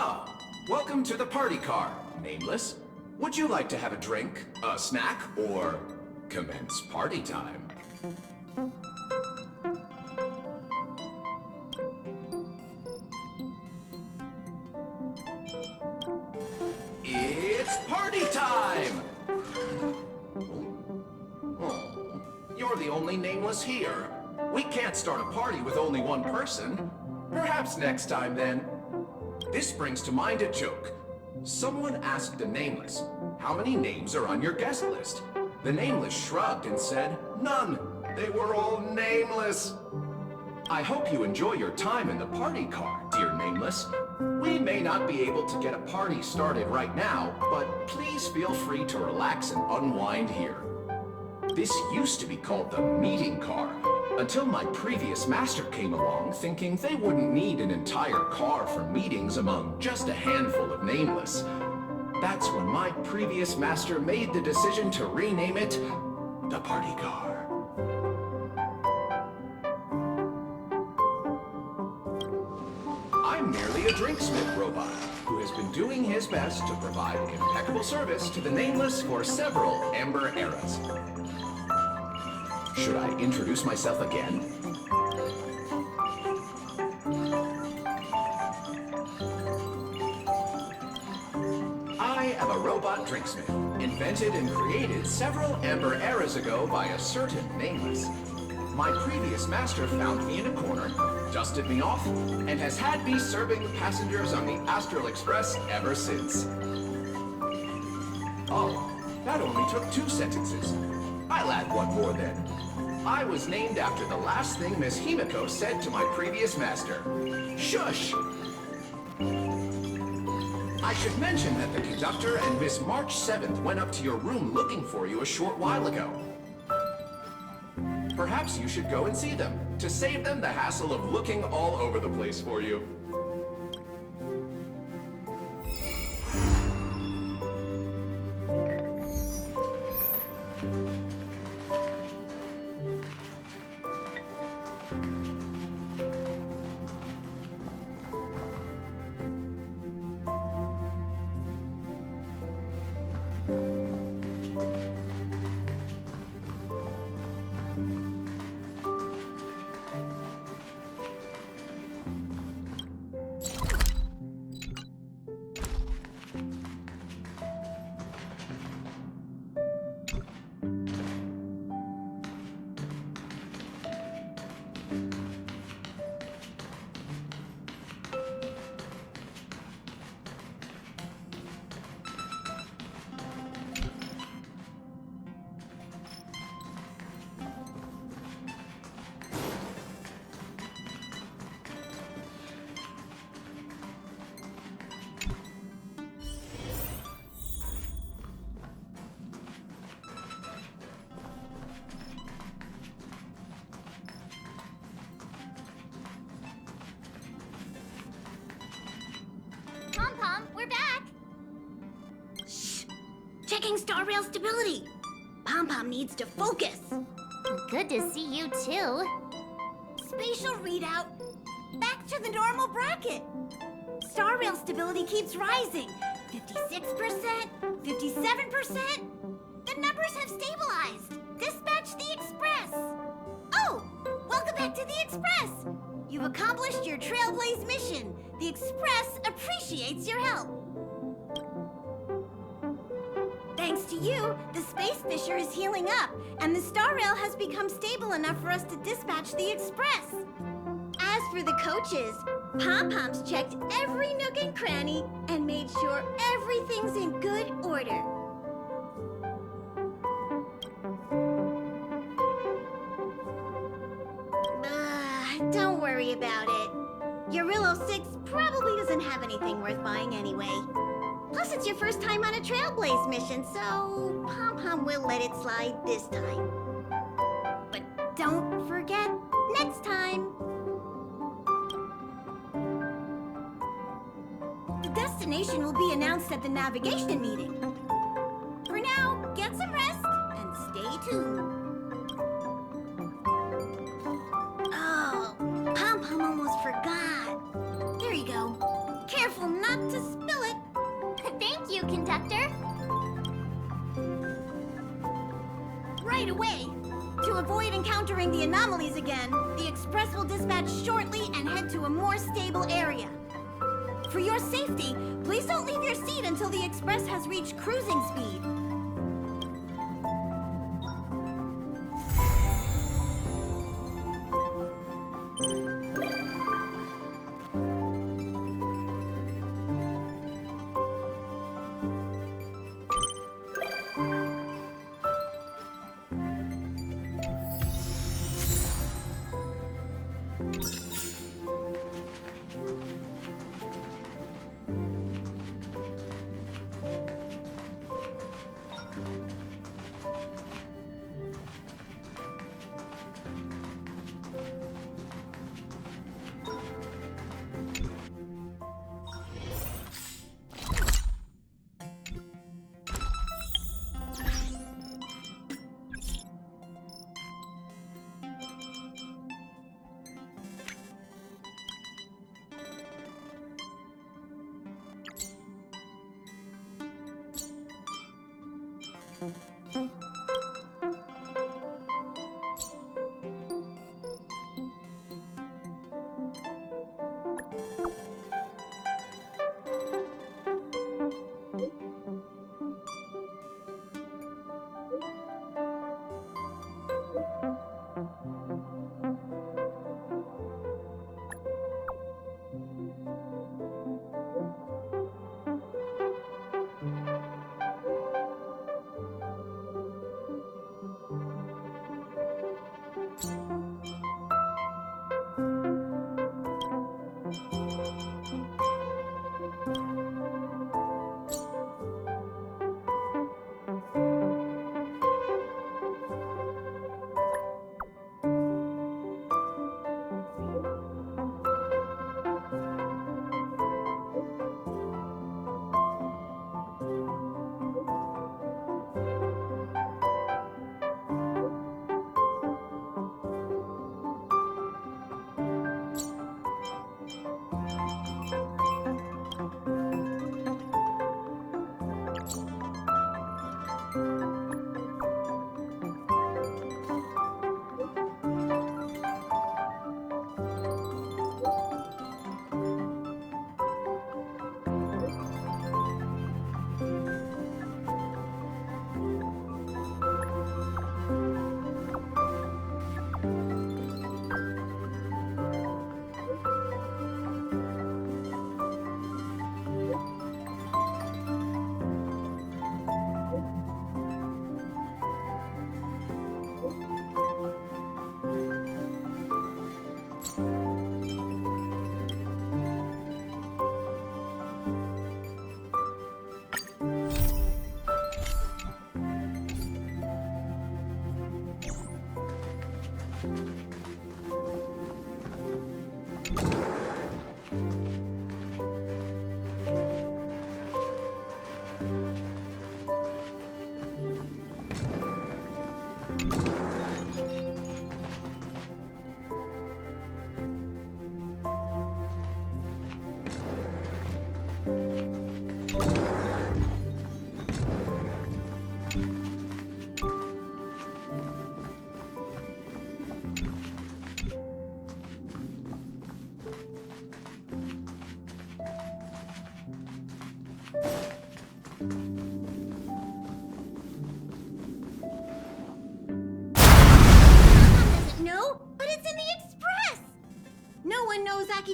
Oh, welcome to the party car, Nameless. Would you like to have a drink, a snack, or commence party time? It's party time! Oh, you're the only Nameless here. We can't start a party with only one person. Perhaps next time, then. This brings to mind a joke. Someone asked the Nameless, "How many names are on your guest list?" The Nameless shrugged and said, "None. They were all nameless." I hope you enjoy your time in the party car, dear Nameless. We may not be able to get a party started right now, but please feel free to relax and unwind here. This used to be called the meeting car, until my previous master came along thinking they wouldn't need an entire car for meetings among just a handful of Nameless. That's when my previous master made the decision to rename it the party car. I'm merely a drinksmith robot who has been doing his best to provide impeccable service to the Nameless for several Amber eras. Should I introduce myself again? I am a robot drinksmith, invented and created several Amber eras ago by a certain Nameless. My previous master found me in a corner, dusted me off, and has had me serving passengers on the Astral Express ever since. Oh, that only took 2 sentences. I'll add one more then. I was named after the last thing Miss Himiko said to my previous master. Shush! I should mention that the conductor and Miss March 7th went up to your room looking for you a short while ago. Perhaps you should go and see them, to save them the hassle of looking all over the place for you. We're back! Shh! Checking star rail stability. Pom-Pom needs to focus. Good to see you too. Spatial readout. Back to the normal bracket. Star rail stability keeps rising. 56%, 57%. The numbers have stabilized. Dispatch the Express. Oh, welcome back to the Express. You've accomplished your Trailblaze mission. The Express appreciates your help. Thanks to you, the Space Fisher is healing up, and the Star Rail has become stable enough for us to dispatch the Express. As for the coaches, Pom-Pom's checked every nook and cranny and made sure everything's in good order. Don't worry about it. Urillo 6 probably doesn't have anything worth buying anyway. Plus, it's your first time on a Trailblaze mission, so Pom-Pom will let it slide this time. But don't forget, next time! The destination will be announced at the navigation meeting. For now, get some rest and stay tuned. Oh, Pom-Pom almost forgot. There you go. Careful not to conductor. Right away! To avoid encountering the anomalies again, the Express will dispatch shortly and head to a more stable area. For your safety, please don't leave your seat until the Express has reached cruising speed.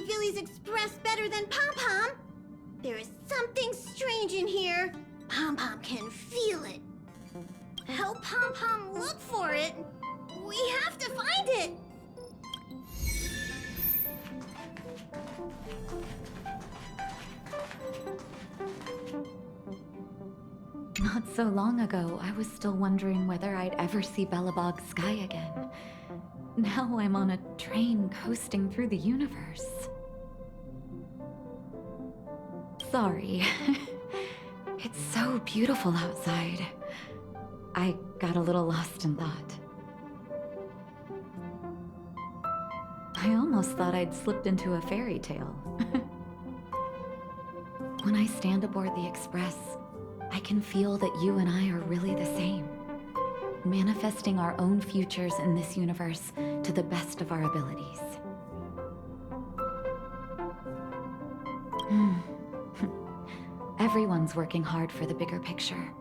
Philly's Express better than Pom-Pom. There is something strange in here. Pom-Pom can feel it. Help Pom-Pom look for it. We have to find it. Not so long ago, I was still wondering whether I'd ever see Belobog's sky again. Now I'm on a train coasting through the universe. Sorry. It's so beautiful outside. I got a little lost in thought. I almost thought I'd slipped into a fairy tale. When I stand aboard the Express, I can feel that you and I are really the same. Manifesting our own futures in this universe to the best of our abilities. Everyone's working hard for the bigger picture.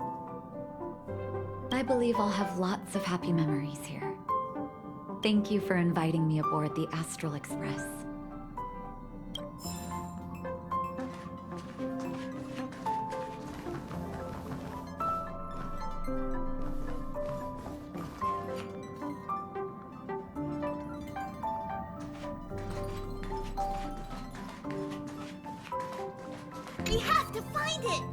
I believe I'll have lots of happy memories here. Thank you for inviting me aboard the Astral Express. We have to find it!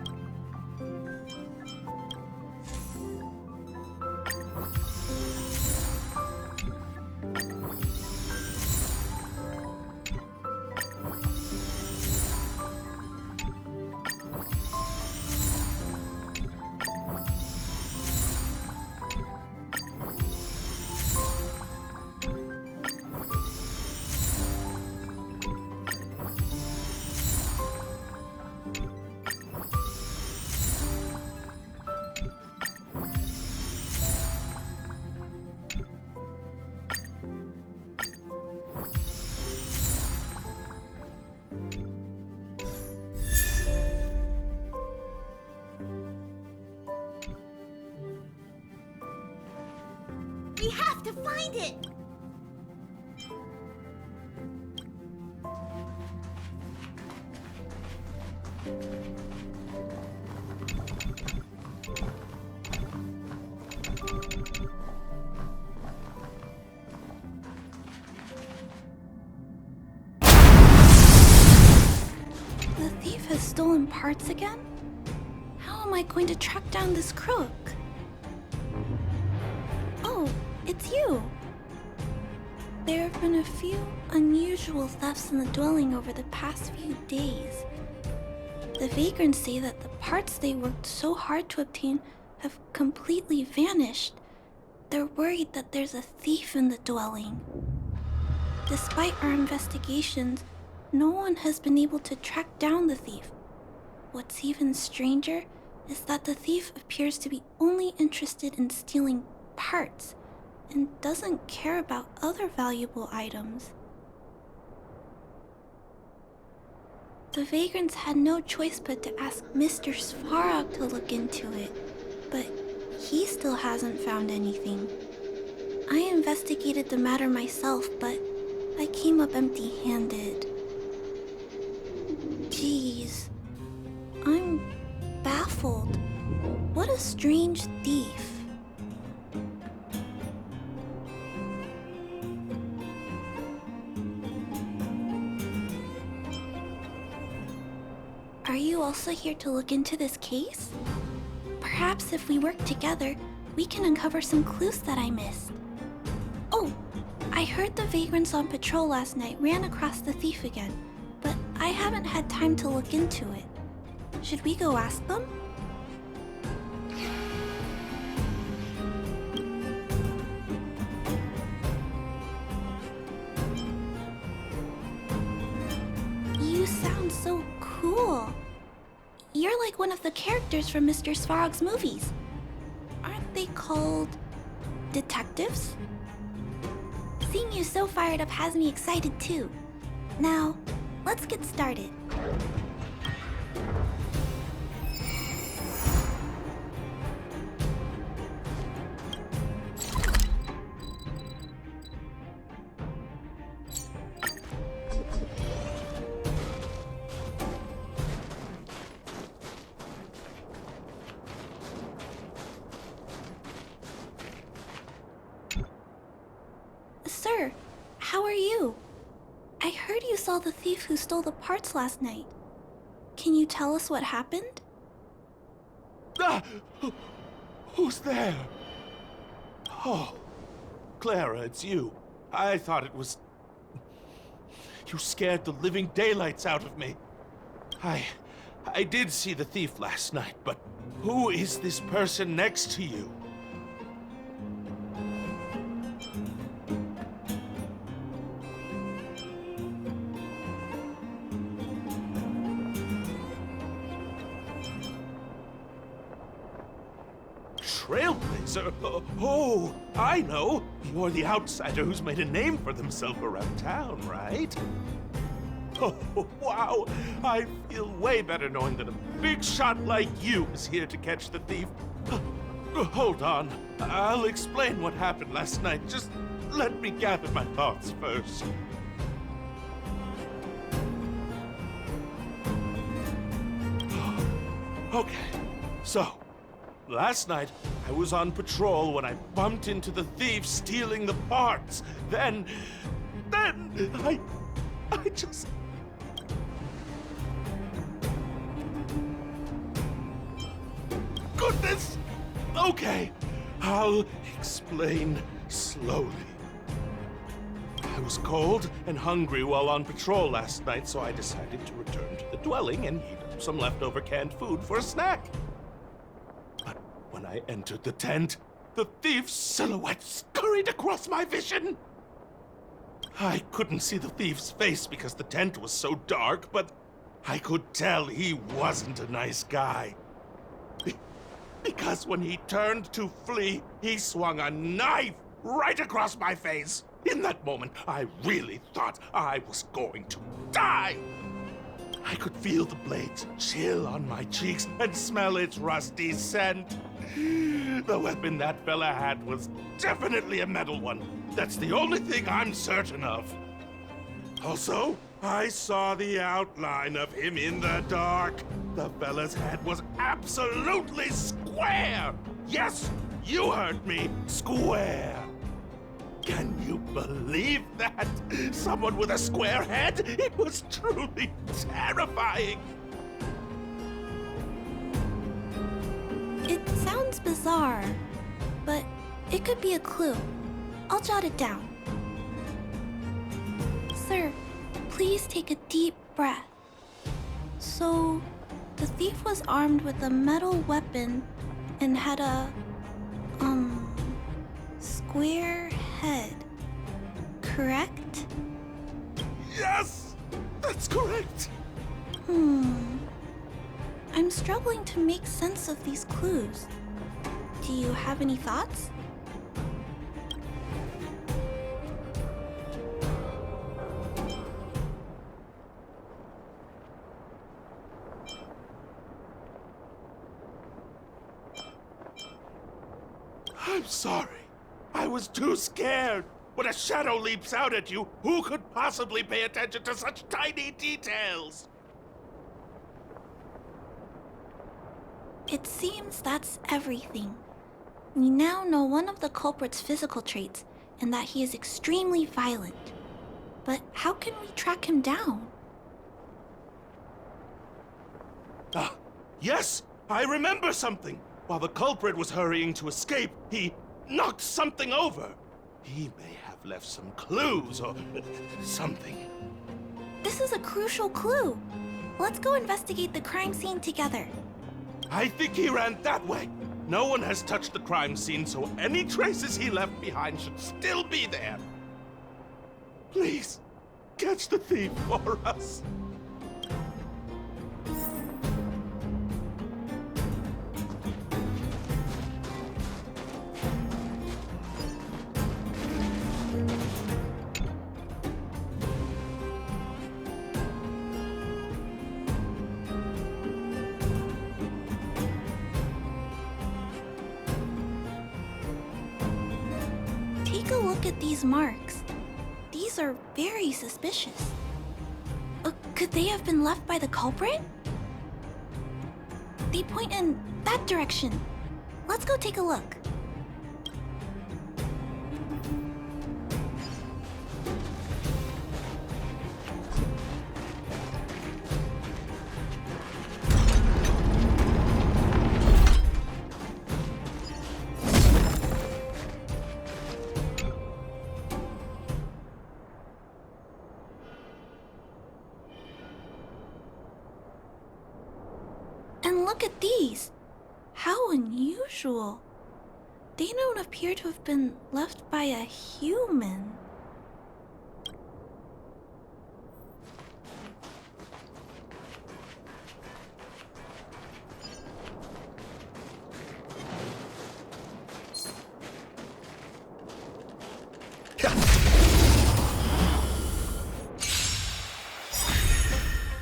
We have to find it! The thief has stolen parts again? How am I going to track down this crook? Oh, it's you! There have been a few unusual thefts in the dwelling over the past few days. The vagrants say that the parts they worked so hard to obtain have completely vanished. They're worried that there's a thief in the dwelling. Despite our investigations, no one has been able to track down the thief. What's even stranger is that the thief appears to be only interested in stealing parts and doesn't care about other valuable items. The vagrants had no choice but to ask Mr. Svarog to look into it, but he still hasn't found anything. I investigated the matter myself, but I came up empty-handed. Jeez, I'm baffled. What a strange thief. Are you also here to look into this case? Perhaps if we work together, we can uncover some clues that I missed. Oh, I heard the vagrants on patrol last night ran across the thief again, but I haven't had time to look into it. Should we go ask them? You sound so cool. You're like one of the characters from Mr. Svarog's movies. Aren't they called detectives? Seeing you so fired up has me excited too. Now, let's get started. Sir, how are you? I heard you saw the thief who stole the parts last night. Can you tell us what happened? Ah! Who's there? Oh, Clara, it's you. I thought it was... You scared the living daylights out of me. I did see the thief last night, but who is this person next to you? trailblazer? Oh, I know. You're the outsider who's made a name for themselves around town, right? Oh, wow. I feel way better knowing that a big shot like you is here to catch the thief. Hold on. I'll explain what happened last night. Just let me gather my thoughts first. Okay, so, last night I was on patrol when I bumped into the thief stealing the parts. Then I just... Goodness! Okay, I'll explain slowly. I was cold and hungry while on patrol last night, so I decided to return to the dwelling and heat up some leftover canned food for a snack. But when I entered the tent, the thief's silhouette scurried across my vision. I couldn't see the thief's face because the tent was so dark, but I could tell he wasn't a nice guy. Because when he turned to flee, he swung a knife right across my face. In that moment, I really thought I was going to die. I could feel the blades chill on my cheeks and smell its rusty scent. The weapon that fella had was definitely a metal one. That's the only thing I'm certain of. Also, I saw the outline of him in the dark. The fella's head was absolutely square. Yes, you heard me, square. Can you believe that? Someone with a square head? It was truly terrifying. It sounds bizarre, but it could be a clue. I'll jot it down. Sir, please take a deep breath. So, the thief was armed with a metal weapon and had a, square head, correct? Yes, that's correct. I'm struggling to make sense of these clues. Do you have any thoughts? I'm sorry. I was too scared. When a shadow leaps out at you, who could possibly pay attention to such tiny details? It seems that's everything. We now know one of the culprit's physical traits, and that he is extremely violent. But how can we track him down? Yes, I remember something. While the culprit was hurrying to escape, he knocked something over. He may have left some clues or something. This is a crucial clue. Let's go investigate the crime scene together. I think he ran that way. No one has touched the crime scene, so any traces he left behind should still be there. Please, catch the thief for us. Take a look at these marks. These are very suspicious. Could they have been left by the culprit? They point in that direction. Let's go take a look. And look at these! How unusual! They don't appear to have been left by a human.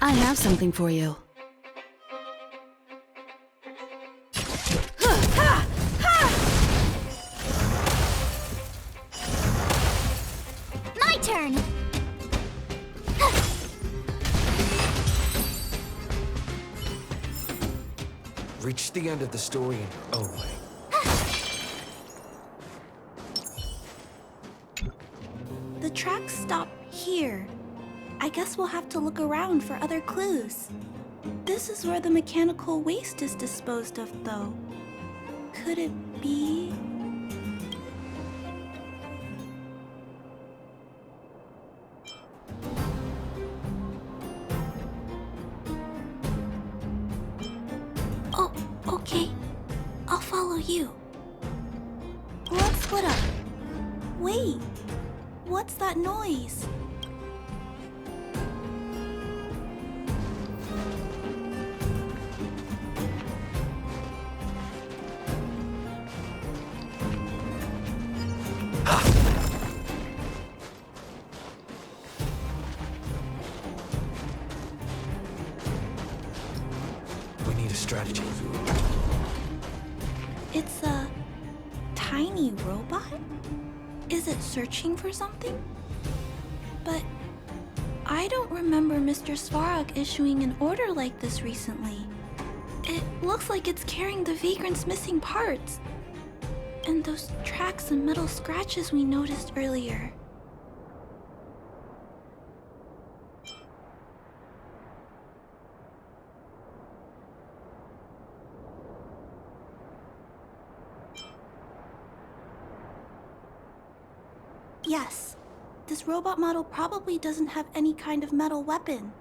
I have something for you. My turn! Reach the end of the story in your own way. The tracks stop here. I guess we'll have to look around for other clues. This is where the mechanical waste is disposed of, though. Could it be... Oh, okay. I'll follow you. Let's split up. Wait, what's that noise? We need a strategy. It's a tiny robot? Is it searching for something? But I don't remember Mr. Svarog issuing an order like this recently. It looks like it's carrying the Vagrant's missing parts. And those tracks and metal scratches we noticed earlier. Yes, this robot model probably doesn't have any kind of metal weapon.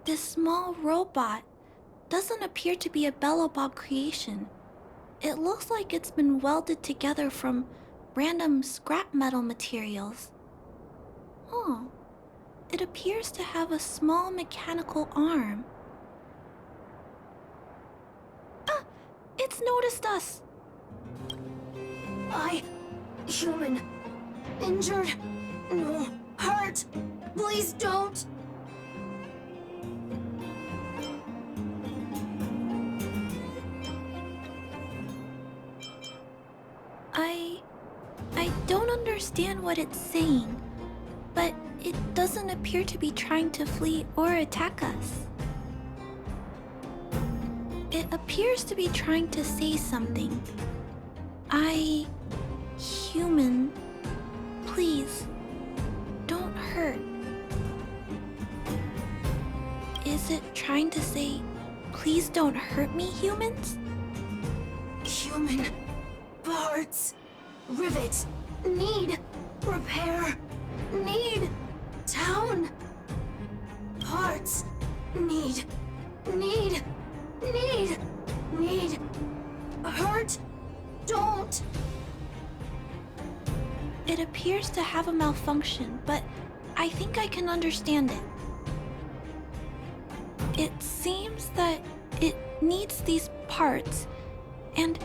This small robot doesn't appear to be a Belobog creation. It looks like it's been welded together from random scrap metal materials. Huh. It appears to have a small mechanical arm. Ah! It's noticed us! Human. Injured. No. Hurt. Please don't. I don't understand what it's saying, but it doesn't appear to be trying to flee or attack us. It appears to be trying to say something. Human, please, don't hurt. Is it trying to say, please don't hurt me, humans? Human. Parts. Rivet. Need. Repair. Need. Town. Parts. Need. Hurt. Don't. It appears to have a malfunction, but I think I can understand it. It seems that it needs these parts, and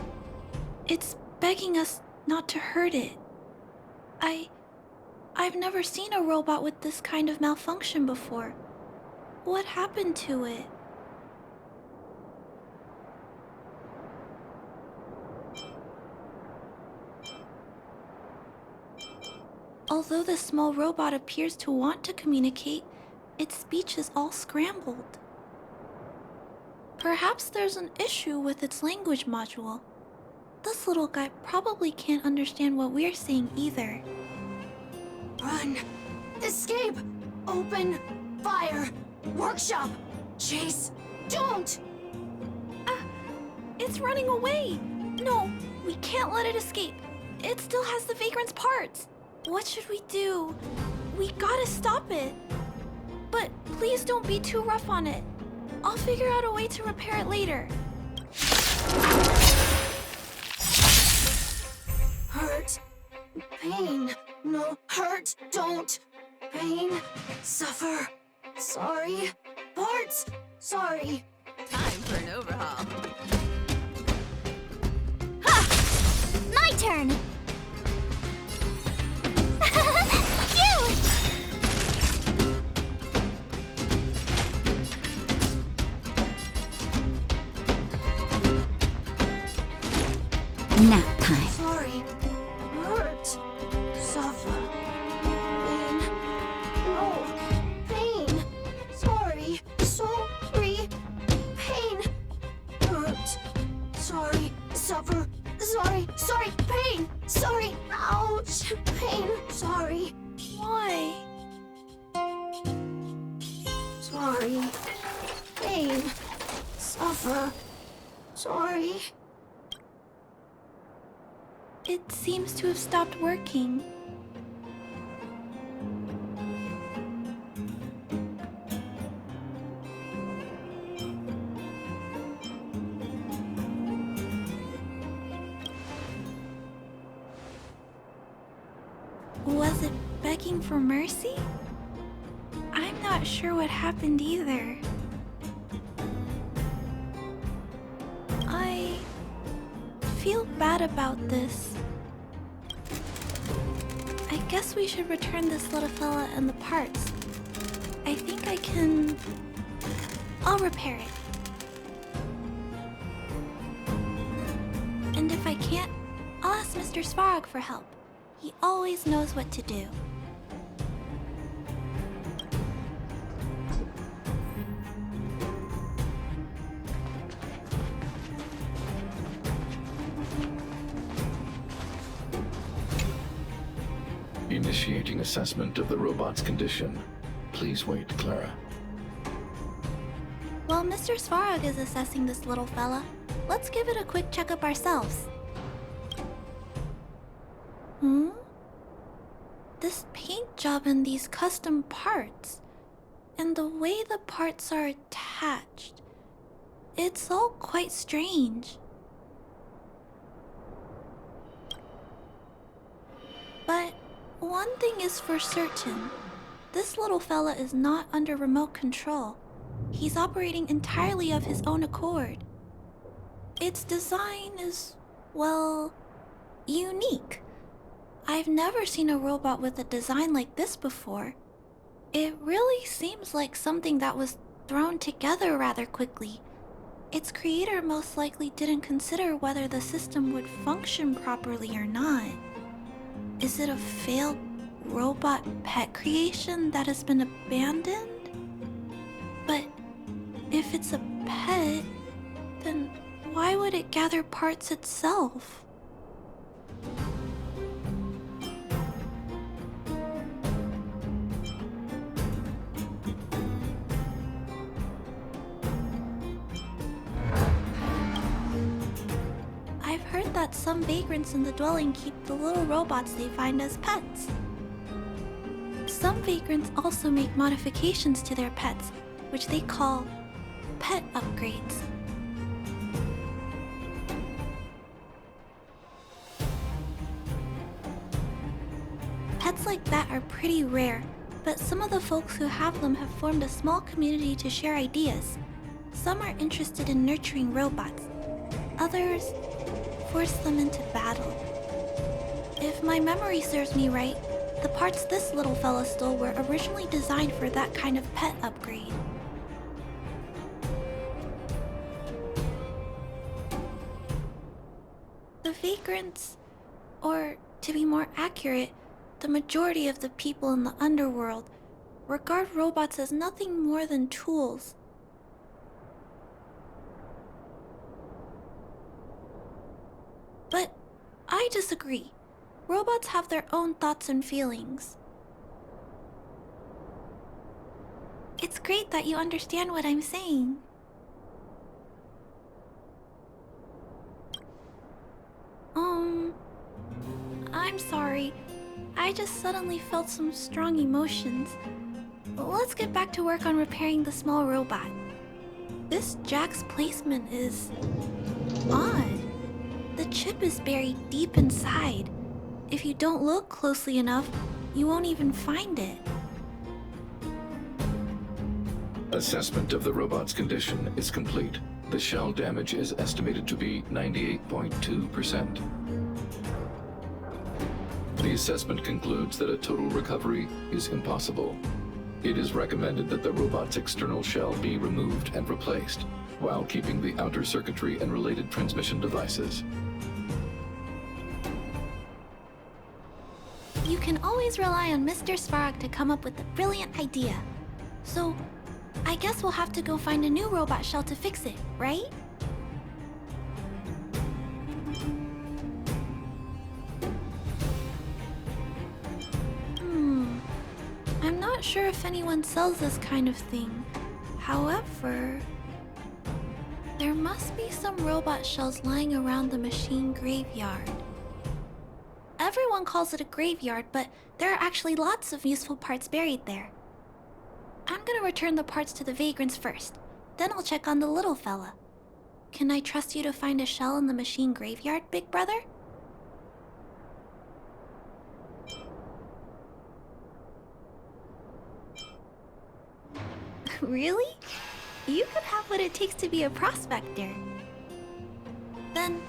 it's begging us not to hurt it. I've never seen a robot with this kind of malfunction before. What happened to it? Although the small robot appears to want to communicate, its speech is all scrambled. Perhaps there's an issue with its language module. This little guy probably can't understand what we're saying either. Run. Escape. Open. Fire. Workshop. Chase. Don't. It's running away! No, we can't let it escape. It still has the Vagrant's parts. What should we do? We gotta stop it. But please don't be too rough on it. I'll figure out a way to repair it later. Hurt. Pain. No. Hurt. Don't. Pain. Suffer. Sorry. Parts. Sorry. Time for an overhaul. Ha! My turn! Phew! nap time. Sorry. Hurt. Suffer. Pain. No. Pain. Sorry. Sorry. Pain. Hurt. Sorry. Suffer. Sorry. Sorry. Pain. Sorry. Ouch. Pain. Sorry. Why? Sorry. Pain. Suffer. Sorry. It seems to have stopped working. Was it begging for mercy? I'm not sure what happened either. I feel bad about this. I guess we should return this little fella and the parts. I think I can... I'll repair it. And if I can't, I'll ask Mr. Svarog for help. He always knows what to do. Initiating assessment of the robot's condition. Please wait, Clara. While Mr. Svarog is assessing this little fella, let's give it a quick checkup ourselves. This paint job and these custom parts, and the way the parts are attached, it's all quite strange. But one thing is for certain, this little fella is not under remote control. He's operating entirely of his own accord. Its design is, well, unique. I've never seen a robot with a design like this before. It really seems like something that was thrown together rather quickly. Its creator most likely didn't consider whether the system would function properly or not. Is it a failed robot pet creation that has been abandoned? But if it's a pet, then why would it gather parts itself? I've heard that some vagrants in the dwelling keep the little robots they find as pets. Some vagrants also make modifications to their pets, which they call pet upgrades. Pets like that are pretty rare, but some of the folks who have them have formed a small community to share ideas. Some are interested in nurturing robots. Others force them into battle. If my memory serves me right, the parts this little fella stole were originally designed for that kind of pet upgrade. The vagrants, or to be more accurate, the majority of the people in the underworld, regard robots as nothing more than tools. But I disagree. Robots have their own thoughts and feelings. It's great that you understand what I'm saying. I'm sorry. I just suddenly felt some strong emotions. Let's get back to work on repairing the small robot. This jack's placement is odd. The chip is buried deep inside. If you don't look closely enough, you won't even find it. Assessment of the robot's condition is complete. The shell damage is estimated to be 98.2%. The assessment concludes that a total recovery is impossible. It is recommended that the robot's external shell be removed and replaced, while keeping the outer circuitry and related transmission devices. you can always rely on Mr. Svarog to come up with a brilliant idea. So, I guess we'll have to go find a new robot shell to fix it, right? I'm not sure if anyone sells this kind of thing. However, there must be some robot shells lying around the machine graveyard. Everyone calls it a graveyard, but there are actually lots of useful parts buried there. I'm gonna return the parts to the vagrants first. Then I'll check on the little fella. Can I trust you to find a shell in the machine graveyard, big brother? Really? You could have what it takes to be a prospector. Then,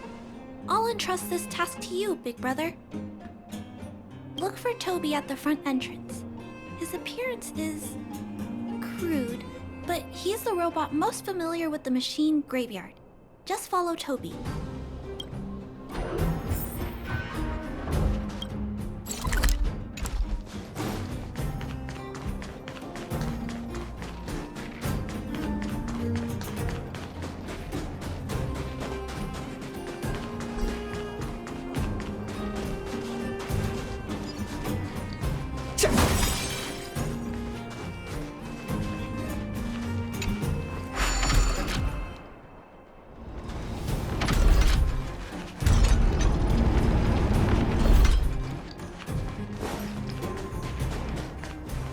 I'll entrust this task to you, big brother. Look for Toby at the front entrance. His appearance is crude, but he's the robot most familiar with the machine graveyard. Just follow Toby.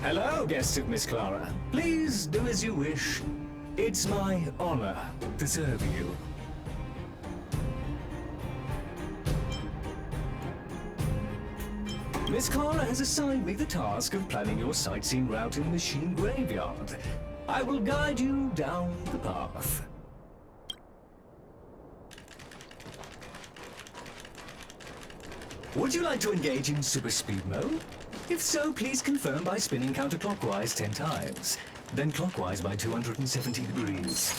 Hello, guests of Miss Clara. Please do as you wish. It's my honor to serve you. Miss Clara has assigned me the task of planning your sightseeing route in the machine graveyard. I will guide you down the path. Would you like to engage in super speed mode? If so, please confirm by spinning counterclockwise 10 times, then clockwise by 270 degrees.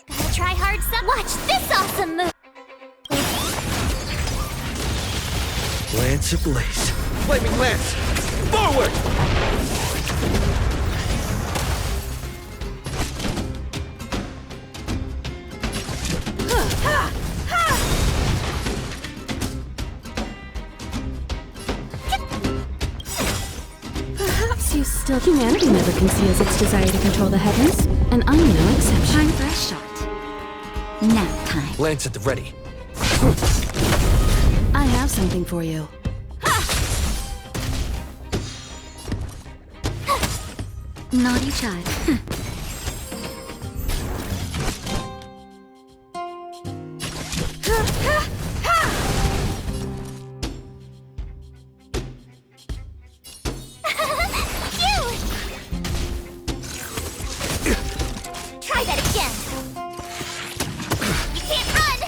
Gonna try hard some. Watch this awesome move! Lance ablaze. Flaming lance! Forward! Perhaps you still... Humanity never conceals its desire to control the heavens, and I'm no exception. Time for a shot. Nap time. Lance at the ready. I have something for you. Naughty child. Try that again! You can't run!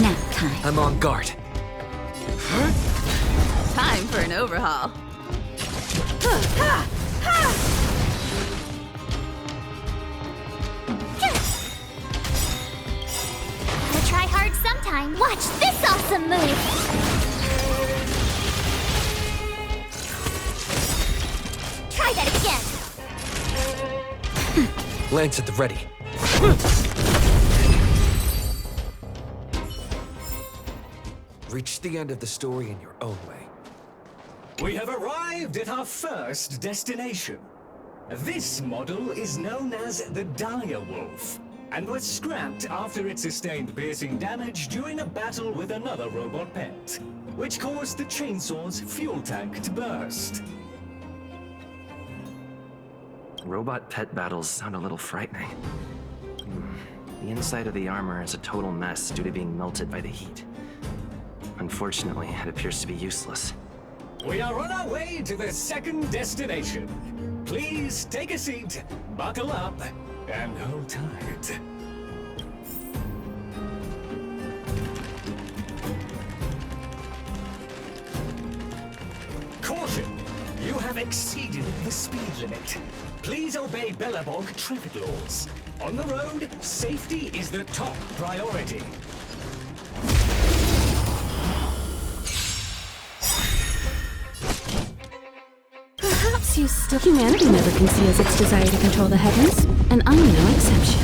Nap time. I'm on guard. Time for an overhaul. Gotta try hard sometime. Watch this awesome move! Try that again! Lance at the ready. Reach the end of the story in your own way. We have arrived at our first destination. This model is known as the Dire Wolf, and was scrapped after it sustained piercing damage during a battle with another robot pet, which caused the chainsaw's fuel tank to burst. Robot pet battles sound a little frightening. The inside of the armor is a total mess due to being melted by the heat. Unfortunately, it appears to be useless. We are on our way to the second destination. Please take a seat, buckle up, and hold tight. have exceeded the speed limit. Please obey Belobog traffic laws. On the road, safety is the top priority. Perhaps you still... Humanity never conceals its desire to control the heavens, and I'm no exception.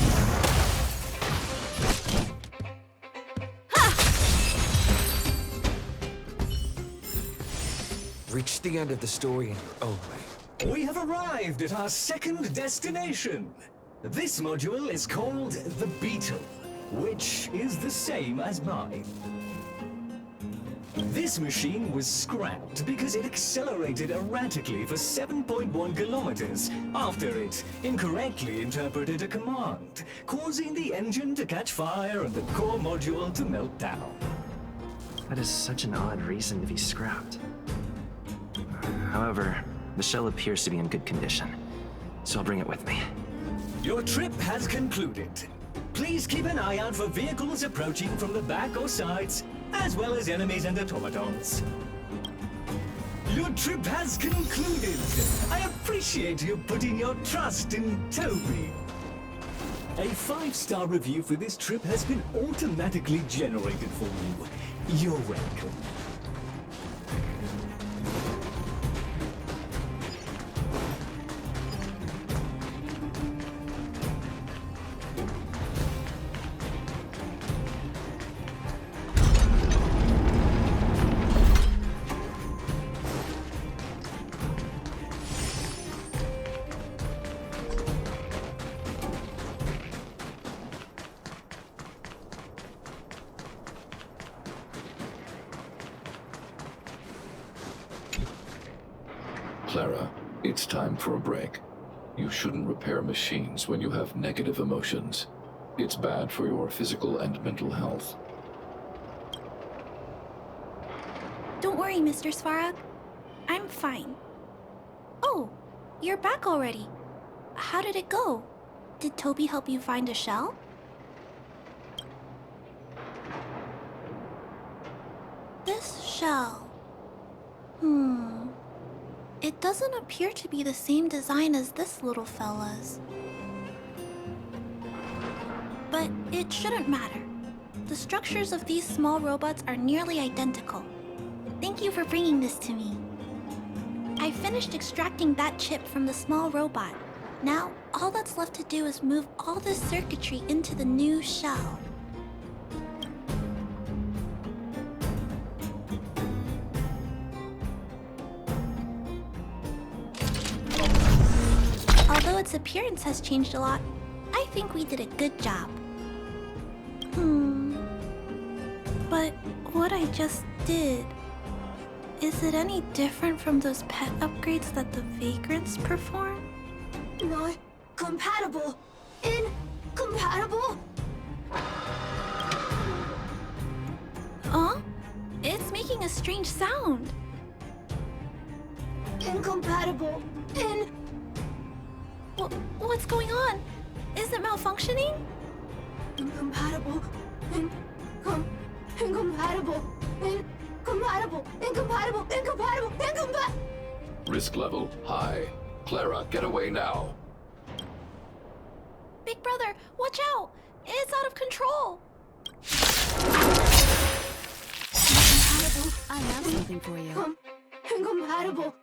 Reach the end of the story in your own way. We have arrived at our second destination. This module is called the Beetle, which is the same as mine. This machine was scrapped because it accelerated erratically for 7.1 kilometers after it incorrectly interpreted a command, causing the engine to catch fire and the core module to melt down. That is such an odd reason to be scrapped. However, the shell appears to be in good condition, so I'll bring it with me. Your trip has concluded. Please keep an eye out for vehicles approaching from the back or sides, as well as enemies and automatons. Your trip has concluded. I appreciate you putting your trust in Toby. A 5-star review for this trip has been automatically generated for you. You're welcome. Clara, it's time for a break. You shouldn't repair machines when you have negative emotions. It's bad for your physical and mental health. Don't worry, Mr. Svarog. I'm fine. Oh, you're back already. How did it go? Did Toby help you find a shell? This shell... It doesn't appear to be the same design as this little fella's. But it shouldn't matter. The structures of these small robots are nearly identical. Thank you for bringing this to me. I finished extracting that chip from the small robot. Now, all that's left to do is move all this circuitry into the new shell. Although its appearance has changed a lot, I think we did a good job. But what I just did... Is it any different from those pet upgrades that the Vagrants perform? Not compatible. Incompatible? Huh? It's making a strange sound. Incompatible. What's going on? Is it malfunctioning? Incompatible. Incompatible. Incompatible. Risk level high. Clara, get away now. Big brother, watch out! It's out of control! I have something for you. Incompatible.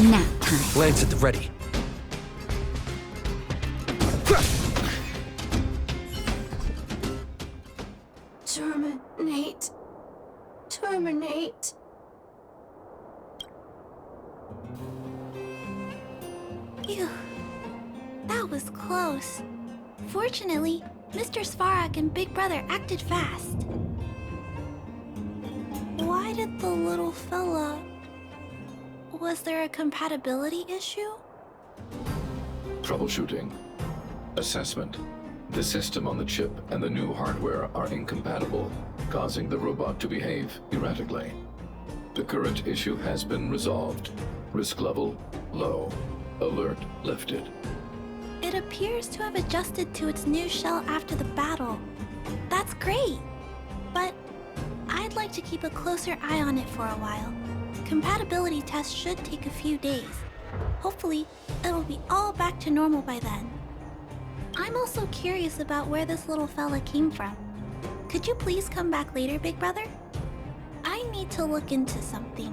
Nap time. Lance at the ready. Terminate. Phew. That was close. Fortunately, Mr. Svarog and Big Brother acted fast. Why did the little fella... Was there a compatibility issue? Troubleshooting. Assessment. The system on the chip and the new hardware are incompatible, causing the robot to behave erratically. The current issue has been resolved. Risk level low. Alert lifted. It appears to have adjusted to its new shell after the battle. That's great! But I'd like to keep a closer eye on it for a while. Compatibility tests should take a few days. Hopefully, it'll be all back to normal by then. I'm also curious about where this little fella came from. Could you please come back later, Big Brother? I need to look into something.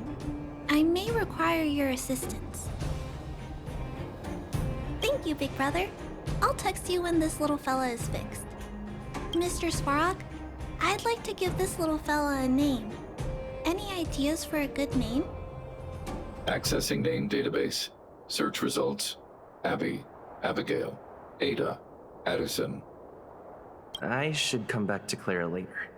I may require your assistance. Thank you, Big Brother. I'll text you when this little fella is fixed. Mr. Svarog, I'd like to give this little fella a name. Any ideas for a good name? Accessing name database. Search results. Abby, Abigail, Ada, Addison. I should come back to Clara later.